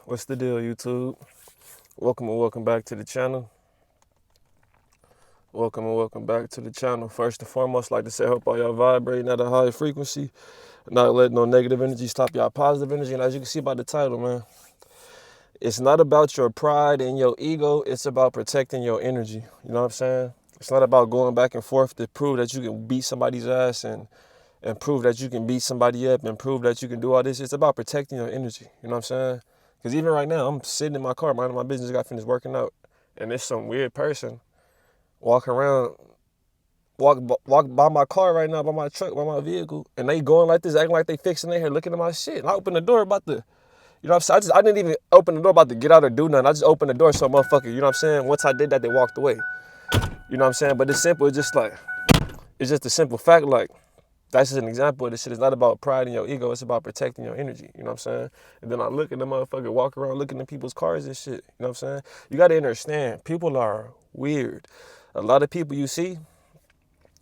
What's the deal, YouTube? Welcome and welcome back to the channel. Welcome and welcome back to the channel. First and foremost, I'd like to say, hope all y'all vibrating at a high frequency, not letting no negative energy stop y'all positive energy. And as you can see by the title, man, it's not about your pride and your ego. It's about protecting your energy. You know what I'm saying? It's not about going back and forth to prove that you can beat somebody's ass and prove that you can beat somebody up and prove that you can do all this. It's about protecting your energy. You know what I'm saying? Because even right now, I'm sitting in my car, minding my business, got finished working out, and there's some weird person walking around, walk by my car right now, by my truck, by my vehicle, and they going like this, acting like they fixing their hair, looking at my shit. And I open the door about to, you know what I'm saying? I didn't even open the door about to get out or do nothing. I just opened the door so motherfucker, you know what I'm saying? Once I did that, they walked away. You know what I'm saying? But it's simple. It's just like, it's just a simple fact. Like, that's just an example of this shit. It's not about pride in your ego. It's about protecting your energy. You know what I'm saying? And then I look at the motherfucker, walk around looking at people's cars and shit. You know what I'm saying? You got to understand, people are weird. A lot of people you see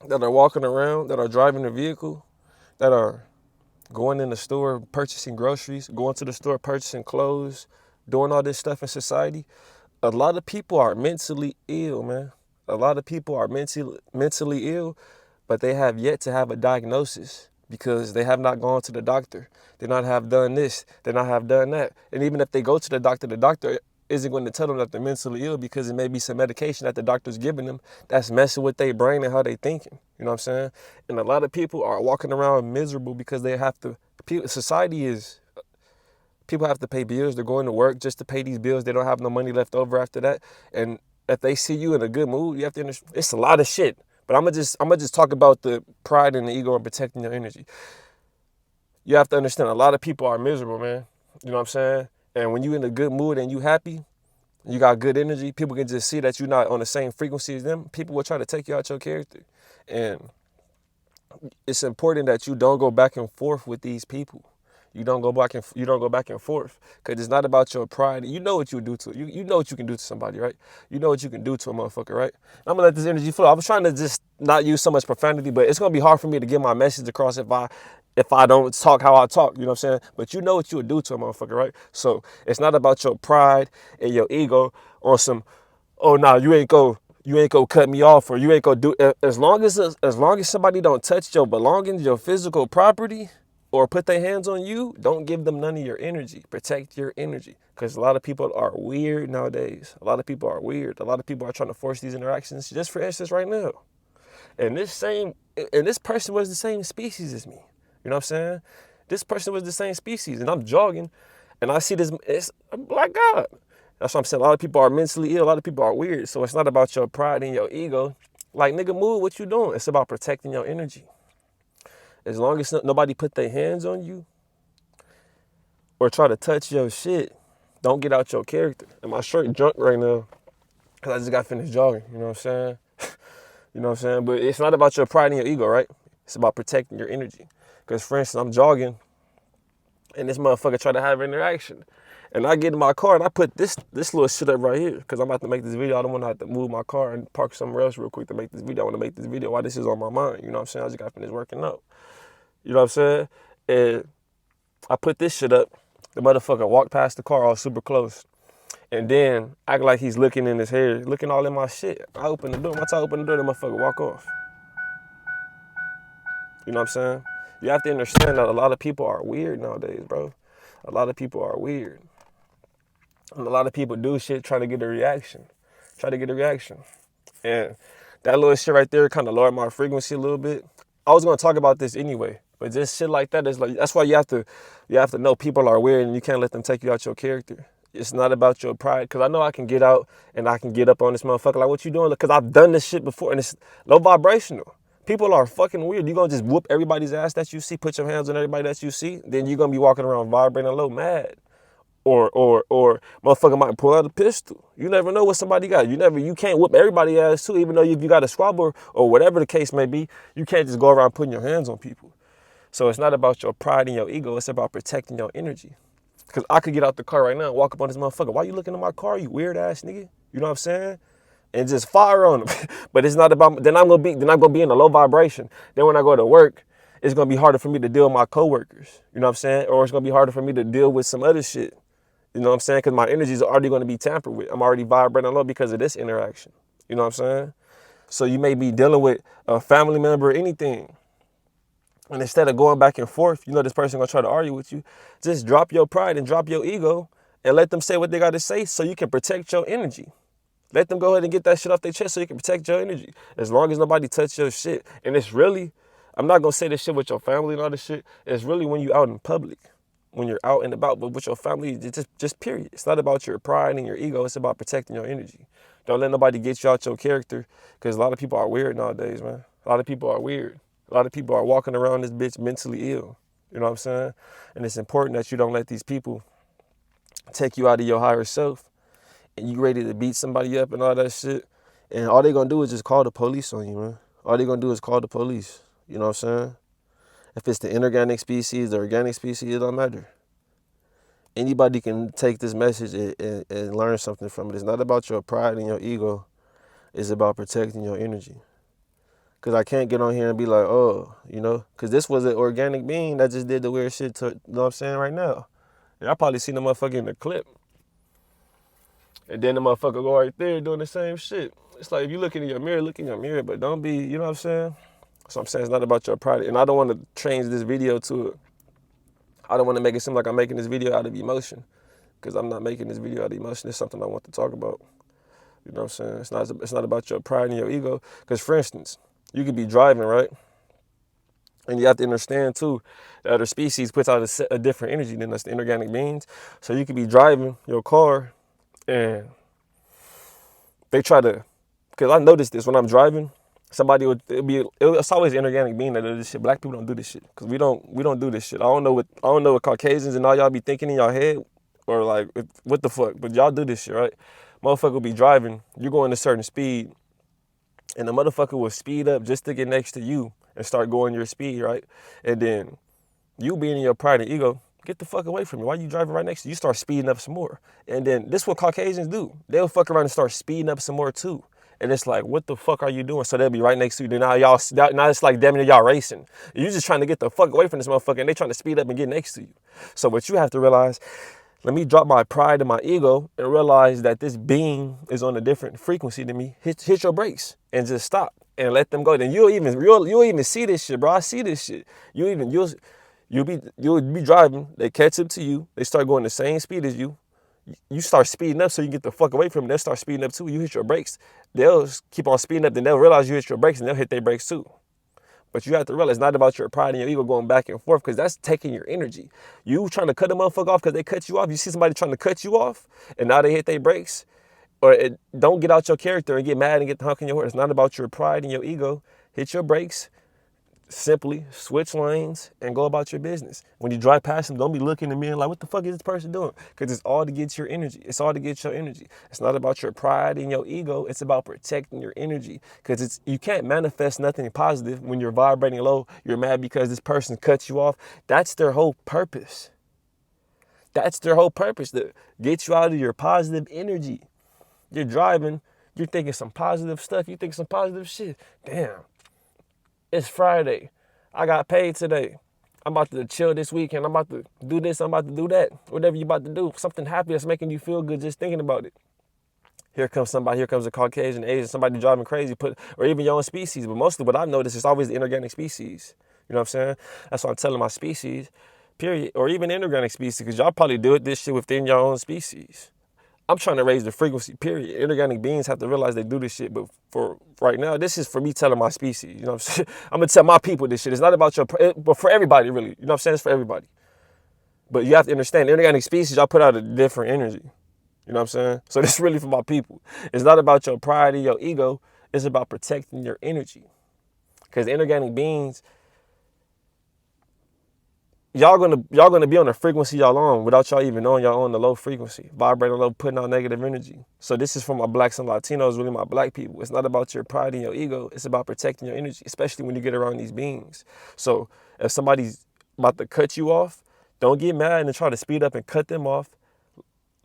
that are walking around, that are driving a vehicle, that are going in the store, purchasing groceries, going to the store, purchasing clothes, doing all this stuff in society. A lot of people are mentally ill, man. A lot of people are mentally ill, but they have yet to have a diagnosis because they have not gone to the doctor. They not have done this. They not have done that. And even if they go to the doctor isn't going to tell them that they're mentally ill because it may be some medication that the doctor's giving them that's messing with their brain and how they thinking. You know what I'm saying? And a lot of people are walking around miserable because they have to. Society is. People have to pay bills. They're going to work just to pay these bills. They don't have no money left over after that. And if they see you in a good mood, you have to understand. It's a lot of shit. But I'm gonna just talk about the pride and the ego and protecting your energy. You have to understand a lot of people are miserable, man. You know what I'm saying? And when you in a good mood and you happy, you got good energy, people can just see that you're not on the same frequency as them. People will try to take you out your character. And it's important that you don't go back and forth with these people. You don't go back and forth because it's not about your pride. You know what you do to you know what you can do to somebody, right? You know what you can do to a motherfucker, right? I'm gonna let this energy flow. I was trying to just not use so much profanity, but it's gonna be hard for me to get my message across if I don't talk how I talk, you know what I'm saying? But you know what you would do to a motherfucker, right? So it's not about your pride and your ego or some, oh no, you ain't go cut me off or you ain't go do as long as somebody don't touch your belongings, your physical property, or put their hands on you, don't give them none of your energy. Protect your energy. Because a lot of people are weird nowadays. A lot of people are weird. A lot of people are trying to force these interactions. Just for instance, right now. And this person was the same species as me. You know what I'm saying? This person was the same species. And I'm jogging. And I see this, it's like God. That's what I'm saying. A lot of people are mentally ill. A lot of people are weird. So it's not about your pride and your ego. Like, nigga, move, what you doing? It's about protecting your energy. As long as nobody put their hands on you or try to touch your shit, don't get out your character. And my shirt drunk right now because I just got finished jogging. You know what I'm saying? You know what I'm saying? But it's not about your pride and your ego, right? It's about protecting your energy. Because, for instance, I'm jogging and this motherfucker try to have an interaction. And I get in my car and I put this little shit up right here because I'm about to make this video. I don't want to have to move my car and park somewhere else real quick to make this video. I want to make this video while this is on my mind. You know what I'm saying? I just got finished working out. You know what I'm saying? And I put this shit up. The motherfucker walked past the car all super close. And then act like he's looking in his hair, looking all in my shit. I open the door. Once I open the door, the motherfucker walk off. You know what I'm saying? You have to understand that a lot of people are weird nowadays, bro. A lot of people are weird. And a lot of people do shit trying to get a reaction. And that little shit right there kind of lowered my frequency a little bit. I was gonna talk about this anyway, but just shit like that is like, that's why you have to know people are weird and you can't let them take you out your character. It's not about your pride, because I know I can get out and I can get up on this motherfucker like, what you doing? Because I've done this shit before and it's low vibrational. People are fucking weird. You gonna just whoop everybody's ass that you see, put your hands on everybody that you see, then you're gonna be walking around vibrating low mad. Or motherfucker might pull out a pistol. You never know what somebody got. You can't whoop everybody's ass too, even though if you got a squabble or whatever the case may be, you can't just go around putting your hands on people. So it's not about your pride and your ego, it's about protecting your energy. Because I could get out the car right now and walk up on this motherfucker. Why you looking at my car, you weird ass nigga? You know what I'm saying? And just fire on him. But it's not about, then I'm gonna be in a low vibration. Then when I go to work, it's gonna be harder for me to deal with my coworkers. You know what I'm saying? Or it's gonna be harder for me to deal with some other shit. You know what I'm saying? Because my energy is already going to be tampered with. I'm already vibrating low because of this interaction. You know what I'm saying? So you may be dealing with a family member or anything. And instead of going back and forth, you know this person gonna try to argue with you, just drop your pride and drop your ego and let them say what they gotta say so you can protect your energy. Let them go ahead and get that shit off their chest so you can protect your energy. As long as nobody touch your shit. And it's really, I'm not gonna say this shit with your family and all this shit. It's really when you out in public, when you're out and about, but with your family, just period. It's not about your pride and your ego. It's about protecting your energy. Don't let nobody get you out your character, because a lot of people are weird nowadays, man. A lot of people are weird. A lot of people are walking around this bitch mentally ill. You know what I'm saying? And it's important that you don't let these people take you out of your higher self and you ready to beat somebody up and all that shit. And all they gonna do is just call the police on you, man. All they gonna do is call the police. You know what I'm saying? If it's the inorganic species, the organic species, it don't matter. Anybody can take this message and learn something from it. It's not about your pride and your ego. It's about protecting your energy. Because I can't get on here and be like, oh, you know, because this was an organic being that just did the weird shit to, you know what I'm saying, right now. And I probably seen the motherfucker in the clip. And then the motherfucker go right there doing the same shit. It's like, if you look in your mirror, look in your mirror, but don't be, you know what I'm saying? So I'm saying it's not about your pride. And I don't want to change this video to it. I don't want to make it seem like I'm making this video out of emotion, because I'm not making this video out of emotion. It's something I want to talk about. You know what I'm saying? It's not about your pride and your ego. Because, for instance, you could be driving, right? And you have to understand, too, that other species puts out a different energy than us, the inorganic beings. So you could be driving your car and they try to, because I noticed this when I'm driving, it's always an inorganic being that does this shit. Black people don't do this shit, because we don't do this shit. I don't know what Caucasians and all y'all be thinking in y'all head, or like, what the fuck, but y'all do this shit, right? Motherfucker will be driving, you're going a certain speed, and the motherfucker will speed up just to get next to you and start going your speed, right? And then you being in your pride and ego, get the fuck away from me. Why you driving right next to you? You start speeding up some more. And then this is what Caucasians do. They'll fuck around and start speeding up some more too. And it's like, what the fuck are you doing? So they'll be right next to you. Then now it's like, damn near y'all racing. You just trying to get the fuck away from this motherfucker, and they trying to speed up and get next to you. So what you have to realize, let me drop my pride and my ego and realize that this being is on a different frequency than me. Hit your brakes and just stop and let them go. Then you'll even see this shit, bro. I see this shit. You'll be driving. They catch up to you. They start going the same speed as you. You start speeding up so you get the fuck away from them. They'll start speeding up too. You hit your brakes. They'll keep on speeding up. Then they'll realize you hit your brakes and they'll hit their brakes too. But you have to realize it's not about your pride and your ego going back and forth, because that's taking your energy. You trying to cut a motherfucker off because they cut you off. You see somebody trying to cut you off and now they hit their brakes. Don't get out your character and get mad and get the honk in your horse. It's not about your pride and your ego. Hit your brakes. Simply switch lanes and go about your business. When you drive past them, don't be looking at me and like, what the fuck is this person doing? Because it's all to get your energy. It's all to get your energy. It's not about your pride and your ego. It's about protecting your energy. Because you can't manifest nothing positive when you're vibrating low. You're mad because this person cuts you off. That's their whole purpose. That's their whole purpose, to get you out of your positive energy. You're driving, you're thinking some positive stuff. You think some positive shit. Damn. It's Friday. I got paid today. I'm about to chill this weekend. I'm about to do this. I'm about to do that. Whatever you're about to do. Something happy that's making you feel good just thinking about it. Here comes somebody. Here comes a Caucasian, Asian, somebody driving crazy, or even your own species. But mostly what I've noticed is always the inorganic species. You know what I'm saying? That's why I'm telling my species, period. Or even inorganic species, because y'all probably do this shit within your own species. I'm trying to raise the frequency, period. Inorganic beings have to realize they do this shit. But for right now, this is for me telling my species. You know what I'm saying? I'm going to tell my people this shit. It's not about but for everybody, really. You know what I'm saying? It's for everybody. But you have to understand, inorganic species, y'all put out a different energy. You know what I'm saying? So this is really for my people. It's not about your pride and your ego. It's about protecting your energy. Because inorganic beings, y'all gonna be on the frequency y'all on without y'all even knowing y'all on the low frequency, vibrating low, putting out negative energy. So this is for my blacks and Latinos, really my black people. It's not about your pride and your ego. It's about protecting your energy, especially when you get around these beings. So if somebody's about to cut you off, don't get mad and try to speed up and cut them off.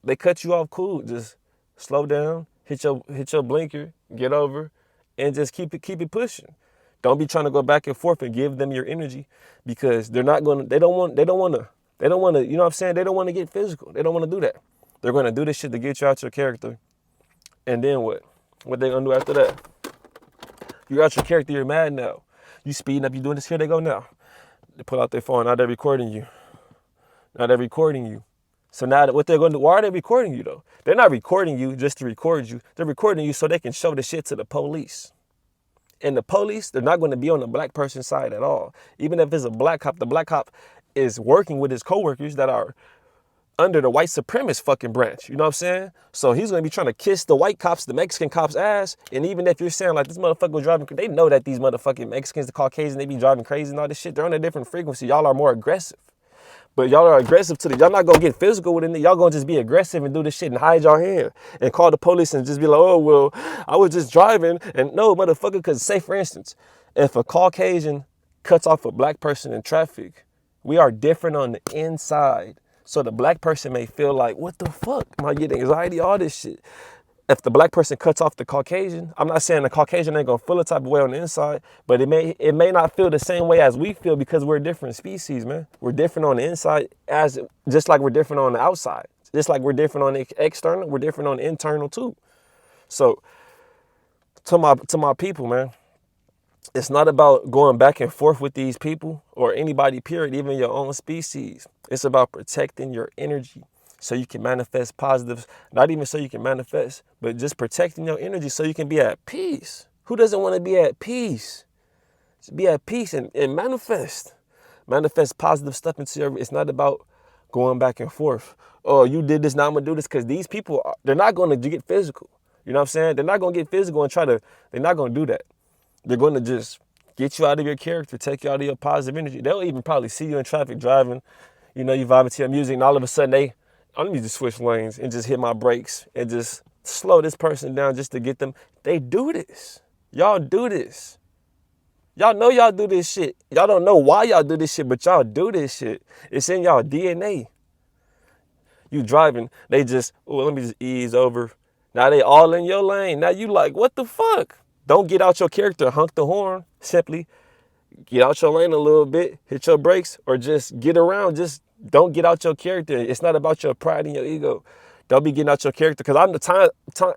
They cut you off, cool. Just slow down, hit your blinker, get over, and just keep it pushing. Don't be trying to go back and forth and give them your energy, because they don't want to, you know what I'm saying? They don't want to get physical. They don't want to do that. They're going to do this shit to get you out your character. And then what? What they going to do after that? You're out your character, you're mad now. You speeding up, you doing this, here they go now. They pull out their phone, now they're recording you. Now they're recording you. So now what they're going to do, why are they recording you though? They're not recording you just to record you. They're recording you so they can show the shit to the police. And the police, they're not going to be on the black person's side at all. Even if it's a black cop, the black cop is working with his coworkers that are under the white supremacist fucking branch. You know what I'm saying? So he's going to be trying to kiss the white cops, the Mexican cops' ass. And even if you're saying like this motherfucker was driving, they know that these motherfucking Mexicans, the Caucasians, they be driving crazy and all this shit. They're on a different frequency. Y'all are more aggressive. But y'all are aggressive to y'all not going to get physical with it. Y'all going to just be aggressive and do this shit and hide your hand and call the police and just be like, oh, well, I was just driving. And no, motherfucker, because say, for instance, if a Caucasian cuts off a black person in traffic, we are different on the inside. So the black person may feel like, what the fuck? Am I getting anxiety, all this shit? If the black person cuts off the Caucasian, I'm not saying the Caucasian ain't gonna feel a type of way on the inside, but it may not feel the same way as we feel because we're a different species, man. We're different on the inside just like we're different on the outside. Just like we're different on the external, we're different on the internal too. So to my people, man, it's not about going back and forth with these people or anybody, period, even your own species. It's about protecting your energy so you can manifest positives, not even so you can manifest, but just protecting your energy so you can be at peace. Who doesn't want to be at peace? Just be at peace and manifest. Manifest positive stuff into your, it's not about going back and forth. Oh, you did this, now I'm going to do this. Because these people, they're not going to get physical. You know what I'm saying? They're not going to get physical and they're not going to do that. They're going to just get you out of your character, take you out of your positive energy. They'll even probably see you in traffic driving. You know, you vibing to your music and all of a sudden let me just switch lanes and just hit my brakes and just slow this person down just to get them. They do this. Y'all do this. Y'all know y'all do this shit. Y'all don't know why y'all do this shit, but y'all do this shit. It's in y'all DNA. You driving, they just, oh, let me just ease over. Now they all in your lane. Now you like, what the fuck? Don't get out your character, honk the horn. Simply get out your lane a little bit, hit your brakes, or just get around. Just don't get out your character. It's not about your pride and your ego. Don't be getting out your character. Because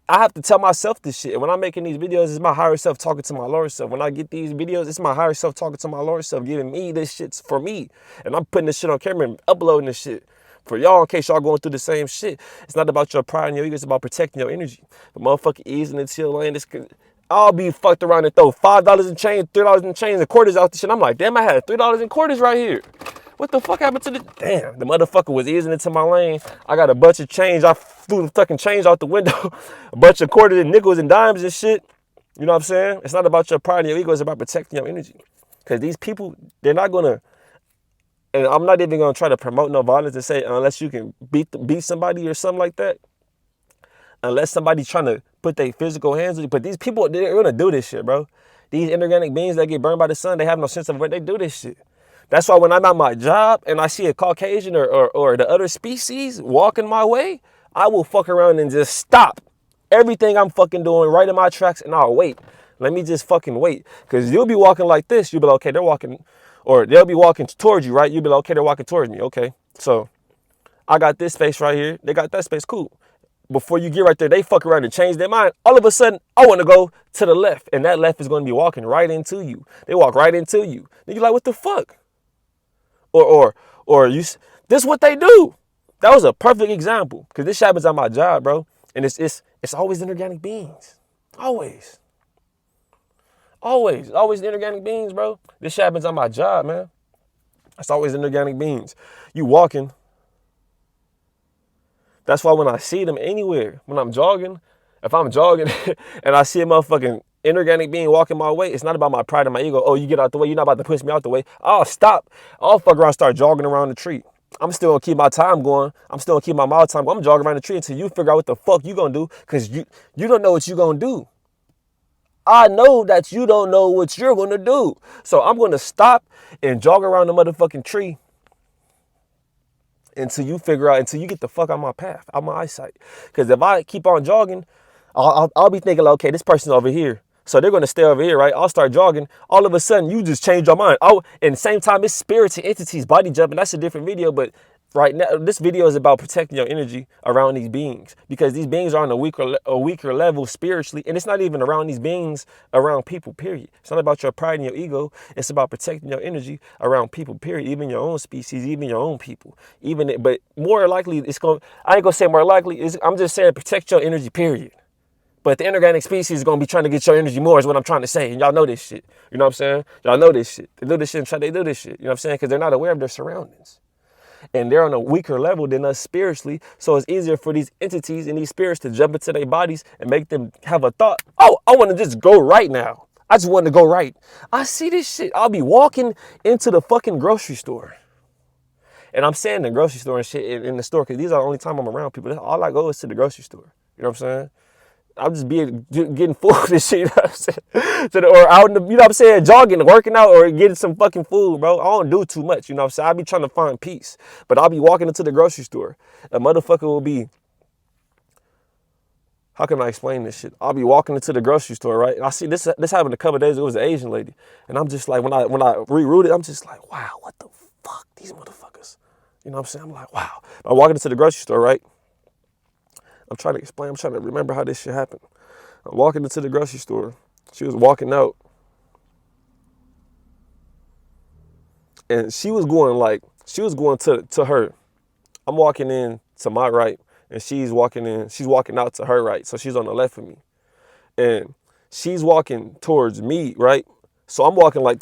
I have to tell myself this shit. And when I'm making these videos, it's my higher self talking to my lower self. When I get these videos, it's my higher self talking to my lower self, giving me this shit for me. And I'm putting this shit on camera and uploading this shit for y'all in case y'all going through the same shit. It's not about your pride and your ego. It's about protecting your energy. The motherfucker easing into your lane. I'll be fucked around and throw $5 in change, $3 in change, and quarters out the shit. I'm like, damn, I had $3 in quarters right here. What the fuck happened to the... Damn, the motherfucker was easing into my lane. I got a bunch of change. I threw the fucking change out the window. A bunch of quarters and nickels and dimes and shit. You know what I'm saying? It's not about your pride and your ego. It's about protecting your energy. Because these people, they're not going to... And I'm not even going to try to promote no violence and say unless you can beat somebody or something like that. Unless somebody's trying to put their physical hands on you. But these people, they're going to do this shit, bro. These inorganic beings that get burned by the sun, they have no sense of where they do this shit. That's why when I'm at my job and I see a Caucasian or the other species walking my way, I will fuck around and just stop everything I'm fucking doing right in my tracks and I'll wait. Let me just fucking wait. Because you'll be walking like this. You'll be like, okay, they're walking. Or they'll be walking towards you, right? You'll be like, okay, they're walking towards me. Okay. So I got this space right here. They got that space. Cool. Before you get right there, they fuck around and change their mind. All of a sudden, I want to go to the left. And that left is going to be walking right into you. They walk right into you. Then you're like, what the fuck? Or this is what they do. That was a perfect example. Because this happens at my job, bro. And it's always inorganic beings. Always. Always the inorganic beings, bro. This shit happens on my job, man. It's always inorganic beings. You walking. That's why when I see them anywhere, when I'm jogging, if I'm jogging and I see a motherfucking inorganic being walking my way, it's not about my pride and my ego. Oh, you get out the way. You're not about to push me out the way. I'll stop. I'll fuck around and start jogging around the tree. I'm still going to keep my time going. I'm still going to keep my mile time going. I'm jogging around the tree until you figure out what the fuck you going to do because you don't know what you're going to do. I know that you don't know what you're going to do. So I'm going to stop and jog around the motherfucking tree until you figure out, until you get the fuck out my path, out my eyesight. Because if I keep on jogging, I'll be thinking, like, okay, this person's over here. So they're going to stay over here, right? I'll start jogging. All of a sudden, you just change your mind. And the same time, it's spirits and entities body jumping. That's a different video, but right now, this video is about protecting your energy around these beings, because these beings are on a weaker level spiritually, and it's not even around these beings, around people, period. It's not about your pride and your ego. It's about protecting your energy around people, period. Even your own species, even your own people, but more likely I ain't gonna say more likely, I'm just saying protect your energy, period. But the inorganic species is gonna be trying to get your energy more, is what I'm trying to say. And y'all know this shit. You know what I'm saying? Y'all know this shit. They do this shit and they do this shit. You know what I'm saying? Because they're not aware of their surroundings. And they're on a weaker level than us spiritually. So it's easier for these entities and these spirits to jump into their bodies and make them have a thought, oh, I want to just go right now. I just want to go right. I see this shit. I'll be walking into the fucking grocery store. And I'm saying the grocery store and shit in the store, because these are the only time I'm around people. All I go is to the grocery store. You know what I'm saying? I'm just getting food and shit, you know what I'm saying? Or out in the, you know what I'm saying, jogging, working out, or getting some fucking food, bro. I don't do too much, you know what I'm saying? I be trying to find peace. But I'll be walking into the grocery store. A motherfucker will be, how can I explain this shit? I'll be walking into the grocery store, right? And I see this happened a couple of days ago. It was an Asian lady. And I'm just like, when I reroute it, I'm just like, wow, what the fuck, these motherfuckers. You know what I'm saying? I'm like, wow. I'm walking into the grocery store, right? I'm trying to remember how this shit happened. I'm walking into the grocery store. She was walking out. And she was going to her. I'm walking in to my right, and she's walking out to her right. So she's on the left of me. And she's walking towards me, right? So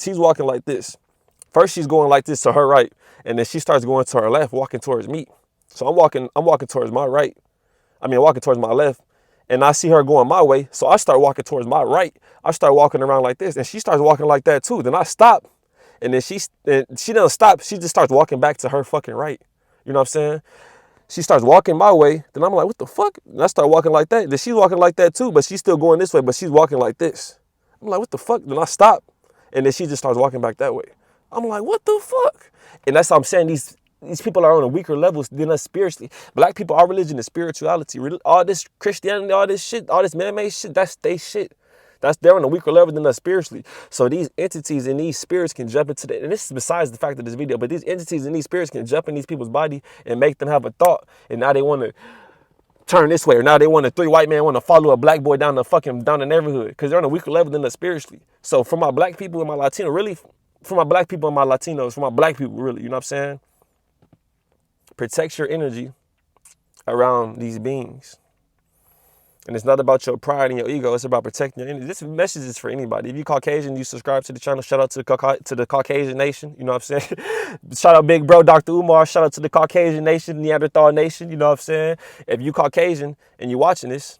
she's walking like this. First she's going like this to her right, and then she starts going to her left, walking towards me. So I'm walking towards my right. Walking towards my left, and I see her going my way. So I start walking towards my right. I start walking around like this, and she starts walking like that too. Then I stop, and then she doesn't stop. She just starts walking back to her fucking right. You know what I'm saying? She starts walking my way. Then I'm like, what the fuck? And I start walking like that. Then she's walking like that too, but she's still going this way, but she's walking like this. I'm like, what the fuck? Then I stop, and then she just starts walking back that way. I'm like, what the fuck? And that's how I'm saying these people are on a weaker level than us spiritually. Black people, our religion is spirituality. All this Christianity, all this shit, all this man-made shit, that's they shit. They're on a weaker level than us spiritually. So these entities and these spirits can jump into and this is besides the fact of this video, but these entities and these spirits can jump in these people's body and make them have a thought. And now they want to turn this way, or now they want three white men want to follow a black boy down the neighborhood, because they're on a weaker level than us spiritually. So for my black people and my Latino, really, for my black people and my Latinos, for my black people, really, you know what I'm saying? Protect your energy around these beings. And it's not about your pride and your ego. It's about protecting your energy. This message is for anybody. If you Caucasian, you subscribe to the channel. Shout out to the Caucasian Nation. You know what I'm saying? Shout out big bro, Dr. Umar. Shout out to the Caucasian Nation, Neanderthal Nation. You know what I'm saying? If you Caucasian and you watching this,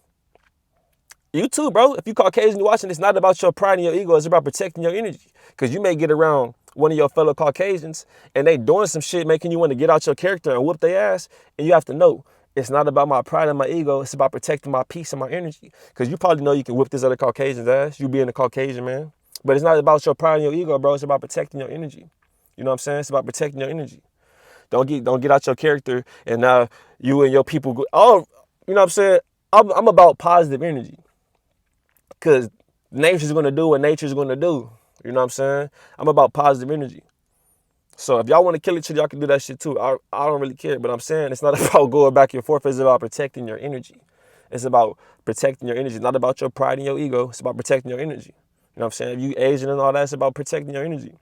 you too, bro. If you Caucasian, you watching this, it's not about your pride and your ego. It's about protecting your energy. Because you may get around one of your fellow Caucasians and they doing some shit making you want to get out your character and whoop their ass. And you have to know, it's not about my pride and my ego. It's about protecting my peace and my energy. Because you probably know you can whip this other Caucasian's ass. You being a Caucasian, man. But it's not about your pride and your ego, bro. It's about protecting your energy. You know what I'm saying? It's about protecting your energy. Don't get out your character and now you and your people go, oh, you know what I'm saying? I'm about positive energy. Because nature's going to do what nature's going to do. You know what I'm saying? I'm about positive energy. So if y'all want to kill each other, y'all can do that shit too. I don't really care. But I'm saying it's not about going back and forth. It's about protecting your energy. It's about protecting your energy. It's not about your pride and your ego. It's about protecting your energy. You know what I'm saying? If you Asian and all that, it's about protecting your energy.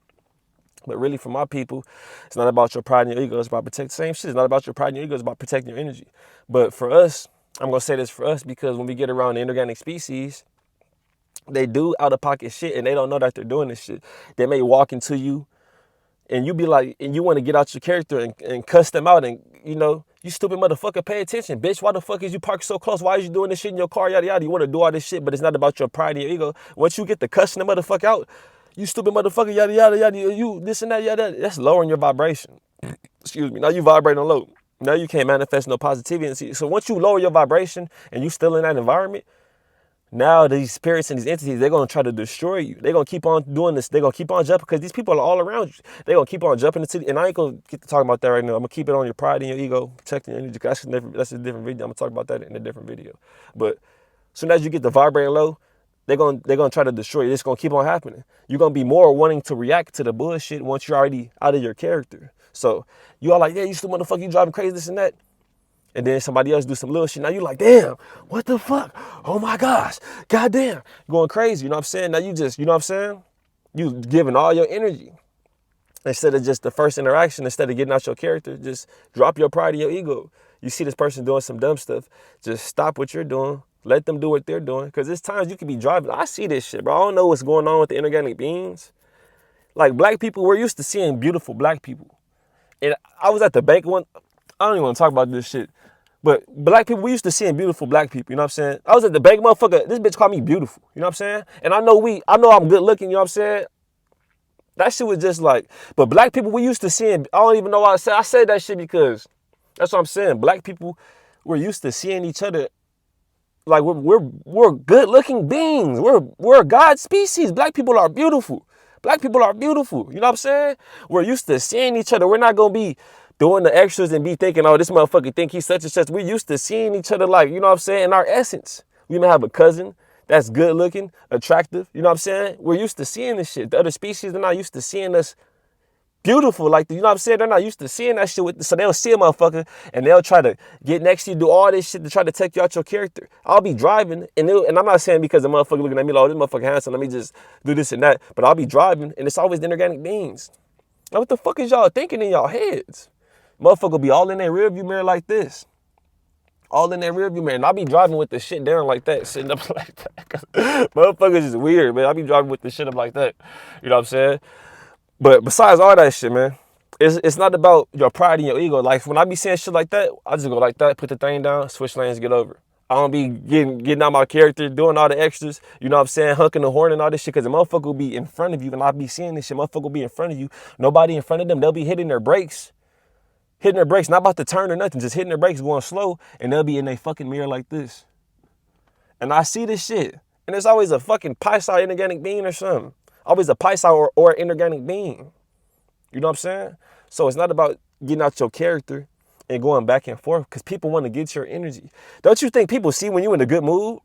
But really, for my people, it's not about your pride and your ego. It's about protecting the same shit. It's not about your pride and your ego. It's about protecting your energy. But for us, I'm going to say this for us, because when we get around the inorganic species, they do out-of-pocket shit and they don't know that they're doing this shit. They may walk into you and you be like, and you want to get out your character and cuss them out and, you know, you stupid motherfucker, pay attention, bitch. Why the fuck is you parked so close? Why is you doing this shit in your car, yada, yada? You want to do all this shit, but it's not about your pride and your ego. Once you get the cussing the motherfucker out, you stupid motherfucker, yada, yada, yada, you this and that, yada, that's lowering your vibration. Excuse me. Now you vibrating on low. Now you can't manifest no positivity. So once you lower your vibration and you still in that environment, now these spirits and these entities, they're going to try to destroy you. They're going to keep on doing this. They're going to keep on jumping because these people are all around you. They're going to keep on jumping into and I ain't going to get to talk about that right now. I'm going to keep it on your pride and your ego, protecting your energy. That's a different video. I'm going to talk about that in a different video. But as soon as you get the vibrating low, They're gonna try to destroy you. It's gonna keep on happening. You're gonna be more wanting to react to the bullshit once you're already out of your character. So you are like, yeah, you still motherfucker, you driving crazy, this and that. And then somebody else do some little shit. Now you like, damn, what the fuck? Oh my gosh, goddamn, going crazy. You know what I'm saying? Now you just, you know what I'm saying? You giving all your energy. Instead of just the first interaction, instead of getting out your character, just drop your pride and your ego. You see this person doing some dumb stuff, just stop what you're doing. Let them do what they're doing. Because there's times you could be driving. I see this shit, bro. I don't know what's going on with the inorganic beings. Like, black people, we're used to seeing beautiful black people. And I was at the bank one. I don't even want to talk about this shit. But black people, we used to seeing beautiful black people. You know what I'm saying? I was at the bank, motherfucker. This bitch called me beautiful. You know what I'm saying? And I know I'm good looking. You know what I'm saying? That shit was just like, but black people, we used to seeing, I don't even know why I said that shit because that's what I'm saying. Black people, we're used to seeing each other like we're good looking beings. We're a God species. Black people are beautiful. Black people are beautiful. You know what I'm saying? We're used to seeing each other. We're not gonna be doing the extras and be thinking, oh, this motherfucker think he's such and such. We're used to seeing each other like, you know what I'm saying, in our essence. We may have a cousin that's good looking, attractive. You know what I'm saying? We're used to seeing this shit. The other species, they're not used to seeing us beautiful. Like, you know what I'm saying? They're not used to seeing that shit. So they'll see a motherfucker and they'll try to get next to you, do all this shit to try to take you out your character. I'll be driving and I'm not saying because the motherfucker looking at me like, oh, this motherfucker handsome, let me just do this and that. But I'll be driving and it's always the inorganic beings. Now, what the fuck is y'all thinking in y'all heads? Motherfucker be all in their rear view mirror like this. All in their rearview mirror. And I be driving with the shit down like that, sitting up like that. Motherfuckers is weird, man. I be driving with the shit up like that. You know what I'm saying? But besides all that shit, man, it's not about your pride and your ego. Like, when I be saying shit like that, I just go like that, put the thing down, switch lanes, get over. I don't be getting out my character, doing all the extras, you know what I'm saying, hunking the horn and all this shit, because the motherfucker will be in front of you, and I be seeing this shit, motherfucker will be in front of you, nobody in front of them, they'll be hitting their brakes, not about to turn or nothing, just hitting their brakes, going slow, and they'll be in their fucking mirror like this. And I see this shit, and there's always a fucking Pisces inorganic being or something. Always a Pisces or inorganic being. You know what I'm saying? So it's not about getting out your character and going back and forth, because people want to get your energy. Don't you think people see when you in a good mood?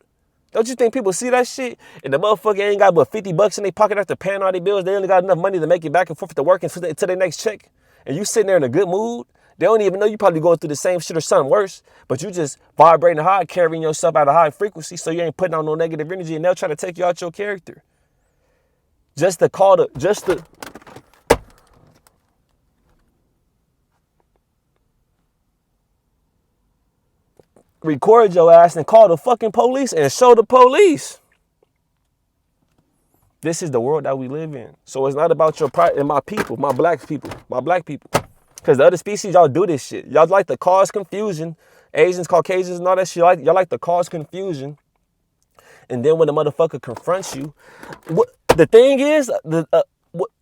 Don't you think people see that shit? And the motherfucker ain't got but $50 in their pocket after paying all their bills. They only got enough money to make it back and forth to work until their next check. And you sitting there in a good mood. They don't even know you probably going through the same shit or something worse, but you just vibrating high, carrying yourself at a high frequency, so you ain't putting out no negative energy, and they'll try to take you out your character. Just to record your ass and call the fucking police and show the police. This is the world that we live in. So it's not about your pride and my people, my black people. Because the other species, y'all do this shit. Y'all like to cause confusion. Asians, Caucasians, and all that shit. Y'all like to cause confusion. And then when the motherfucker confronts you, the thing is,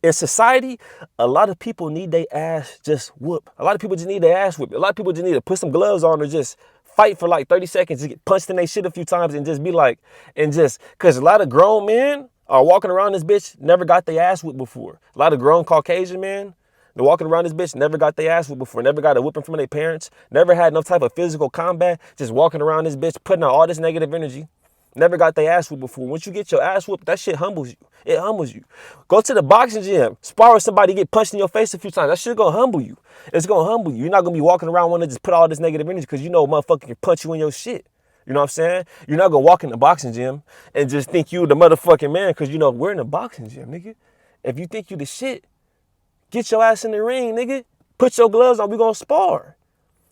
in society, a lot of people need their ass just whoop. A lot of people just need their ass whipped. A lot of people just need to put some gloves on or just fight for like 30 seconds, just get punched in their shit a few times and just be like, because a lot of grown men are walking around this bitch, never got their ass whipped before. A lot of grown Caucasian men, they're walking around this bitch, never got their ass whipped before, never got a whipping from their parents, never had no type of physical combat, just walking around this bitch, putting out all this negative energy. Never got their ass whooped before. Once you get your ass whooped, that shit humbles you. It humbles you. Go to the boxing gym, spar with somebody, get punched in your face a few times. That shit gonna humble you. It's gonna humble you. You're not gonna be walking around wanting to just put all this negative energy because you know a motherfucker can punch you in your shit. You know what I'm saying? You're not gonna walk in the boxing gym and just think you the motherfucking man because you know we're in the boxing gym, nigga. If you think you the shit, get your ass in the ring, nigga. Put your gloves on, we gonna spar.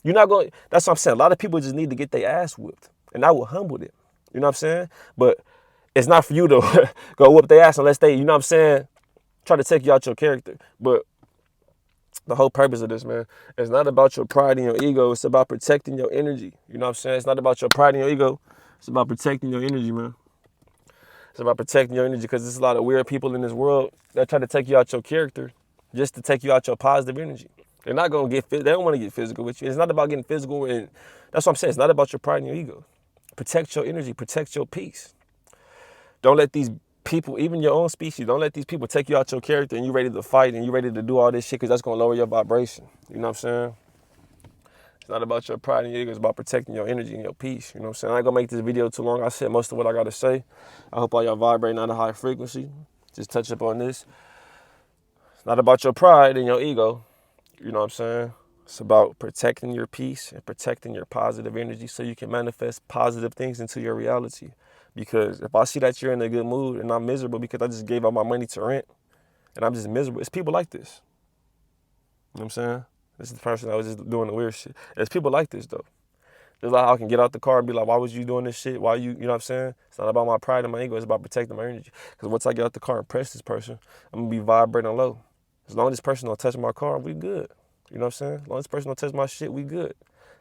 You're not gonna, that's what I'm saying. A lot of people just need to get their ass whipped, and that will humble them. You know what I'm saying? But it's not for you to go whoop their ass unless they, you know what I'm saying, try to take you out your character. But the whole purpose of this, man, it's not about your pride and your ego. It's about protecting your energy. You know what I'm saying? It's not about your pride and your ego. It's about protecting your energy, man. It's about protecting your energy because there's a lot of weird people in this world that try to take you out your character just to take you out your positive energy. They're not going to they don't want to get physical with you. It's not about getting physical. And that's what I'm saying. It's not about your pride and your ego. Protect your energy, protect your peace. Don't let these people, even your own species, don't let these people take you out your character and you ready to fight and you ready to do all this shit because that's going to lower your vibration. You know what I'm saying? It's not about your pride and your ego. It's about protecting your energy and your peace. You know what I'm saying? I ain't gonna make this video too long. I said most of what I gotta say. I hope all y'all vibrating at a high frequency. Just touch up on this. It's not about your pride and your ego. You know what I'm saying? It's about protecting your peace and protecting your positive energy so you can manifest positive things into your reality. Because if I see that you're in a good mood and I'm miserable because I just gave out my money to rent and I'm just miserable, it's people like this. You know what I'm saying? This is the person that was just doing the weird shit. There's people like this though. There's like how I can get out the car and be like, why was you doing this shit? Why you know what I'm saying? It's not about my pride and my ego. It's about protecting my energy. Because once I get out the car and press this person, I'm going to be vibrating low. As long as this person don't touch my car, we good. You know what I'm saying? As long as this person don't touch my shit, we good.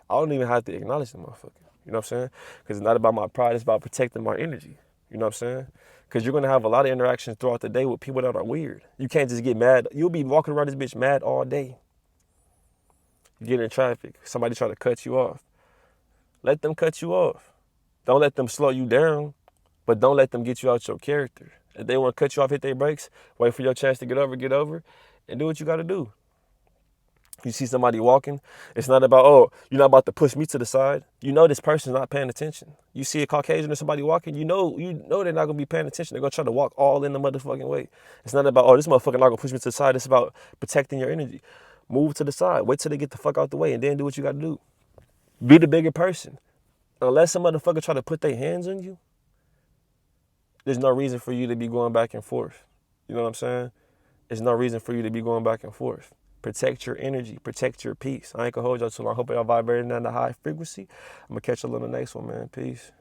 I don't even have to acknowledge the motherfucker. You know what I'm saying? Because it's not about my pride. It's about protecting my energy. You know what I'm saying? Because you're going to have a lot of interactions throughout the day with people that are weird. You can't just get mad. You'll be walking around this bitch mad all day. You get in traffic. Somebody try to cut you off. Let them cut you off. Don't let them slow you down, but don't let them get you out your character. If they want to cut you off, hit their brakes, wait for your chance to get over, and do what you got to do. You see somebody walking, it's not about, oh, you're not about to push me to the side. You know this person's not paying attention. You see a Caucasian or somebody walking, you know they're not going to be paying attention. They're going to try to walk all in the motherfucking way. It's not about, oh, this motherfucker not going to push me to the side. It's about protecting your energy. Move to the side. Wait till they get the fuck out the way and then do what you got to do. Be the bigger person. Unless some motherfucker try to put their hands on you, there's no reason for you to be going back and forth. You know what I'm saying? There's no reason for you to be going back and forth. Protect your energy. Protect your peace. I ain't gonna hold y'all too long. I hope y'all vibrating at a high frequency. I'm gonna catch y'all on the next one, man. Peace.